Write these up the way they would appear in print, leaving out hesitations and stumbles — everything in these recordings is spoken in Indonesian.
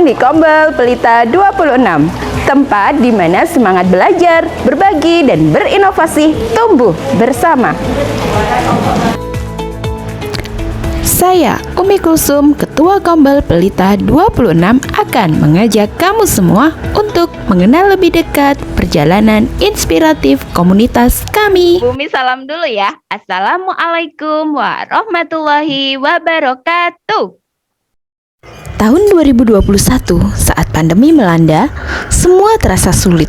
di Kombel Pelita 26, tempat di mana semangat belajar, berbagi, dan berinovasi tumbuh bersama. Saya, Umi Kulsum, Ketua Kombel Pelita 26, akan mengajak kamu semua untuk mengenal lebih dekat perjalanan inspiratif komunitas kami. Bumi salam dulu ya. Assalamualaikum warahmatullahi wabarakatuh. Tahun 2021, saat pandemi melanda, semua terasa sulit.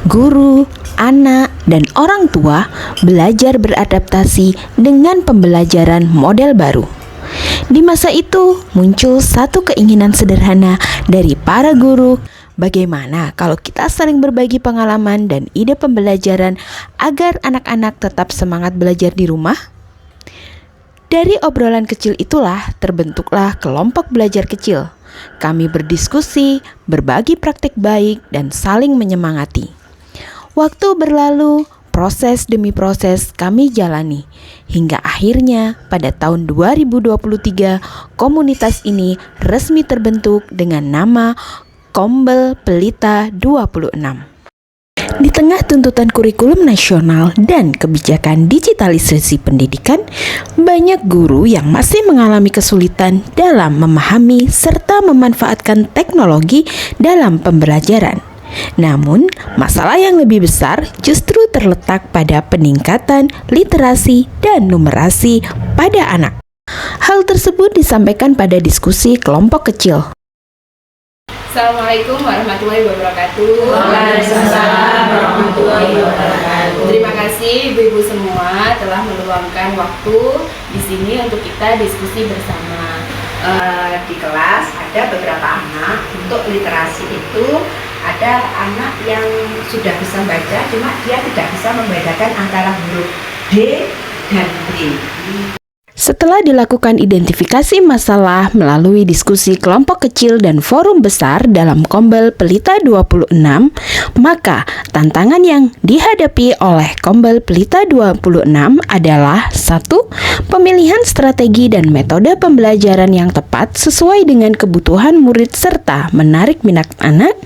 Guru, anak, dan orang tua belajar beradaptasi dengan pembelajaran model baru. Di masa itu, muncul satu keinginan sederhana dari para guru. Bagaimana kalau kita saling berbagi pengalaman dan ide pembelajaran agar anak-anak tetap semangat belajar di rumah? Dari obrolan kecil itulah terbentuklah kelompok belajar kecil. Kami berdiskusi, berbagi praktik baik, dan saling menyemangati. Waktu berlalu, proses demi proses kami jalani. Hingga akhirnya pada tahun 2023, komunitas ini resmi terbentuk dengan nama Kombel Pelita 26. Di tengah tuntutan kurikulum nasional dan kebijakan digitalisasi pendidikan, banyak guru yang masih mengalami kesulitan dalam memahami serta memanfaatkan teknologi dalam pembelajaran. Namun, masalah yang lebih besar justru terletak pada peningkatan literasi dan numerasi pada anak. Hal tersebut disampaikan pada diskusi kelompok kecil. Assalamualaikum warahmatullahi wabarakatuh. Waalaikumsalam warahmatullahi wabarakatuh. Terima kasih ibu-ibu semua telah meluangkan waktu di sini untuk kita diskusi bersama. Di kelas ada beberapa anak. Untuk literasi itu ada anak yang sudah bisa baca, cuma dia tidak bisa membedakan antara huruf D dan D. Setelah dilakukan identifikasi masalah melalui diskusi kelompok kecil dan forum besar dalam Kombel Pelita 26, maka tantangan yang dihadapi oleh Kombel Pelita 26 adalah 1. Pemilihan strategi dan metode pembelajaran yang tepat sesuai dengan kebutuhan murid serta menarik minat anak.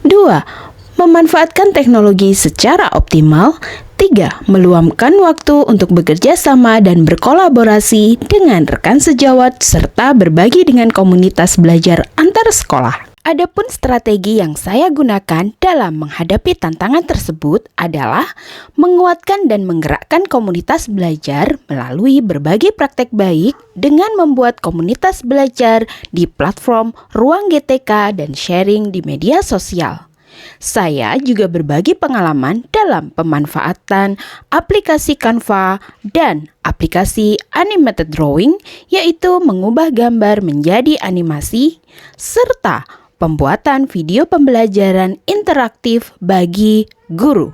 2. Memanfaatkan teknologi secara optimal. 3. Meluangkan waktu untuk bekerja sama dan berkolaborasi dengan rekan sejawat serta berbagi dengan komunitas belajar antar sekolah. Adapun strategi yang saya gunakan dalam menghadapi tantangan tersebut adalah menguatkan dan menggerakkan komunitas belajar melalui berbagai praktek baik dengan membuat komunitas belajar di platform Ruang GTK dan sharing di media sosial. Saya juga berbagi pengalaman dalam pemanfaatan aplikasi Canva dan aplikasi Animated Drawing, yaitu mengubah gambar menjadi animasi, serta pembuatan video pembelajaran interaktif bagi guru.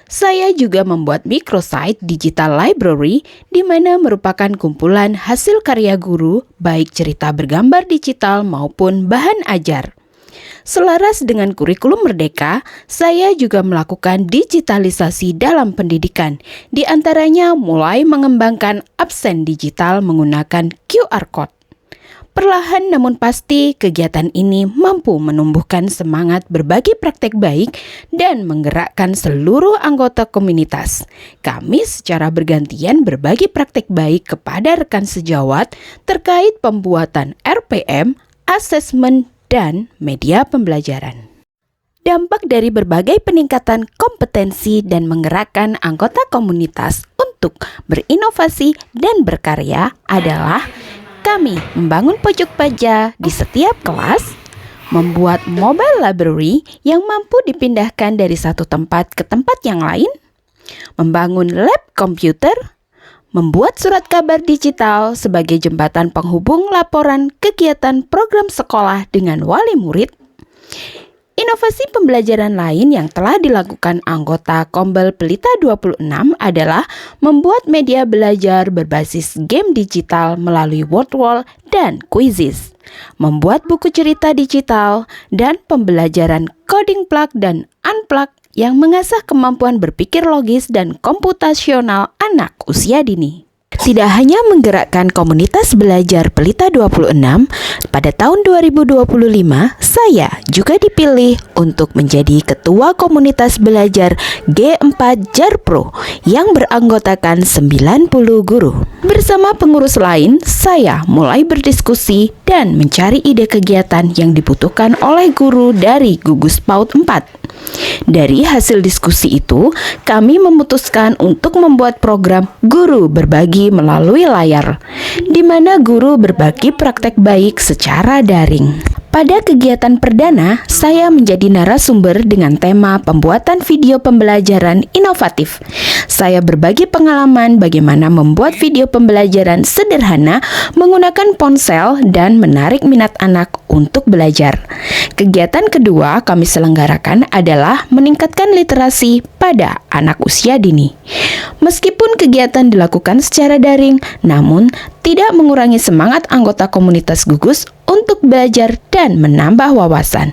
Saya juga membuat microsite digital library, di mana merupakan kumpulan hasil karya guru, baik cerita bergambar digital maupun bahan ajar. Selaras dengan kurikulum Merdeka, saya juga melakukan digitalisasi dalam pendidikan, di antaranya mulai mengembangkan absen digital menggunakan QR Code. Perlahan namun pasti, kegiatan ini mampu menumbuhkan semangat berbagi praktek baik dan menggerakkan seluruh anggota komunitas. Kami secara bergantian berbagi praktek baik kepada rekan sejawat terkait pembuatan RPM, asesmen, dan media pembelajaran. Dampak dari berbagai peningkatan kompetensi dan menggerakkan anggota komunitas untuk berinovasi dan berkarya adalah kami membangun pojok baja di setiap kelas, membuat mobile library yang mampu dipindahkan dari satu tempat ke tempat yang lain, membangun lab komputer, membuat surat kabar digital sebagai jembatan penghubung laporan kegiatan program sekolah dengan wali murid. Inovasi pembelajaran lain yang telah dilakukan anggota Kombel Pelita 26 adalah membuat media belajar berbasis game digital melalui word wall dan quizzes, membuat buku cerita digital, dan pembelajaran coding plug dan unplug yang mengasah kemampuan berpikir logis dan komputasional anak usia dini. Tidak hanya menggerakkan komunitas belajar Pelita 26, pada tahun 2025 saya juga dipilih untuk menjadi ketua komunitas belajar G4 Jarpro yang beranggotakan 90 guru. Bersama pengurus lain, saya mulai berdiskusi dan mencari ide kegiatan yang dibutuhkan oleh guru dari gugus PAUD 4. Dari hasil diskusi itu, kami memutuskan untuk membuat program Guru Berbagi melalui layar, di mana guru berbagi praktek baik secara daring. Pada kegiatan perdana, saya menjadi narasumber dengan tema pembuatan video pembelajaran inovatif. Saya berbagi pengalaman bagaimana membuat video pembelajaran sederhana menggunakan ponsel dan menarik minat anak untuk belajar. Kegiatan kedua kami selenggarakan adalah meningkatkan literasi pada anak usia dini. Meskipun kegiatan dilakukan secara daring, namun tidak mengurangi semangat anggota komunitas gugus untuk belajar dan menambah wawasan.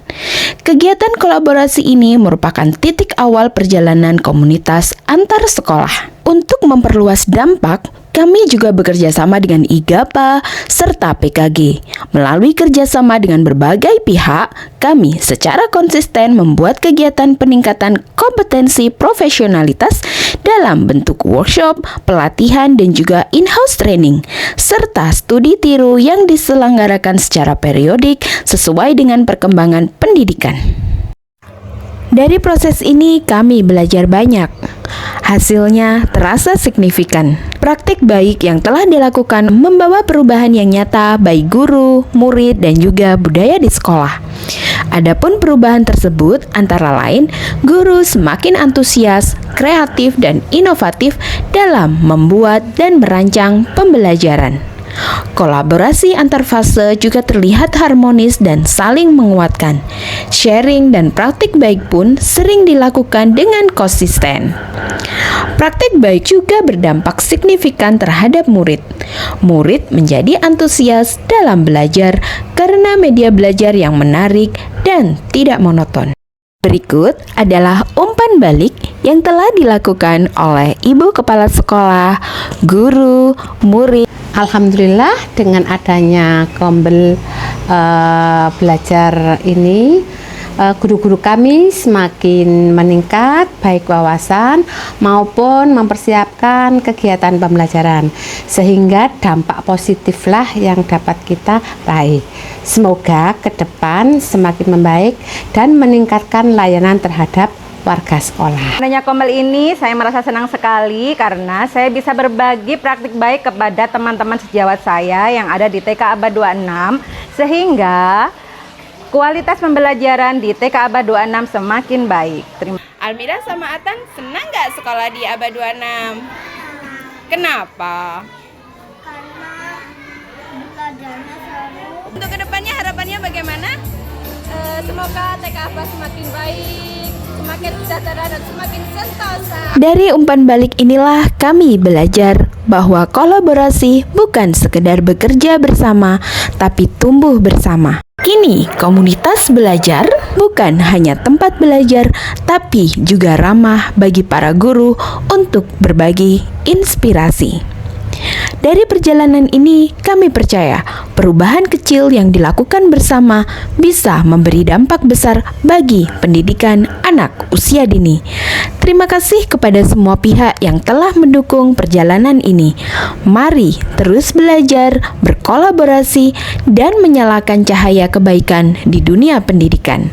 Kegiatan kolaborasi ini merupakan titik awal perjalanan komunitas antar sekolah. Untuk memperluas dampak, kami juga bekerja sama dengan IGAPA serta PKG. Melalui kerjasama dengan berbagai pihak, kami secara konsisten membuat kegiatan peningkatan kompetensi profesionalitas dalam bentuk workshop, pelatihan, dan juga in-house training, serta studi tiru yang diselenggarakan secara periodik sesuai dengan perkembangan pendidikan. Dari proses ini kami belajar banyak. Hasilnya terasa signifikan. Praktik baik yang telah dilakukan membawa perubahan yang nyata baik guru, murid, dan juga budaya di sekolah. Adapun perubahan tersebut antara lain guru semakin antusias, kreatif, dan inovatif dalam membuat dan merancang pembelajaran. Kolaborasi antar fase juga terlihat harmonis dan saling menguatkan. Sharing dan praktik baik pun sering dilakukan dengan konsisten. Praktik baik juga berdampak signifikan terhadap murid. Murid menjadi antusias dalam belajar karena media belajar yang menarik dan tidak monoton. Berikut adalah umpan balik yang telah dilakukan oleh Ibu Kepala Sekolah, guru, murid. Alhamdulillah dengan adanya kombel belajar ini, guru-guru kami semakin meningkat baik wawasan maupun mempersiapkan kegiatan pembelajaran, sehingga dampak positiflah yang dapat kita raih. Semoga ke depan semakin membaik dan meningkatkan layanan terhadap warga sekolah. Adanya kombel ini saya merasa senang sekali karena saya bisa berbagi praktik baik kepada teman-teman sejawat saya yang ada di TK Abad 26, sehingga kualitas pembelajaran di TK Abad 26 semakin baik. Almira sama Atan senang nggak sekolah di Abad 26? Kenapa? Karena belajarnya seru. Untuk kedepannya harapannya bagaimana? Semoga TK Abad semakin baik, semakin sejahtera, dan semakin sentosa. Dari umpan balik inilah kami belajar bahwa kolaborasi bukan sekedar bekerja bersama, tapi tumbuh bersama. Kini, komunitas belajar bukan hanya tempat belajar, tapi juga ramah bagi para guru untuk berbagi inspirasi. Dari perjalanan ini, kami percaya perubahan kecil yang dilakukan bersama bisa memberi dampak besar bagi pendidikan anak usia dini. Terima kasih kepada semua pihak yang telah mendukung perjalanan ini. Mari terus belajar, berkolaborasi, dan menyalakan cahaya kebaikan di dunia pendidikan.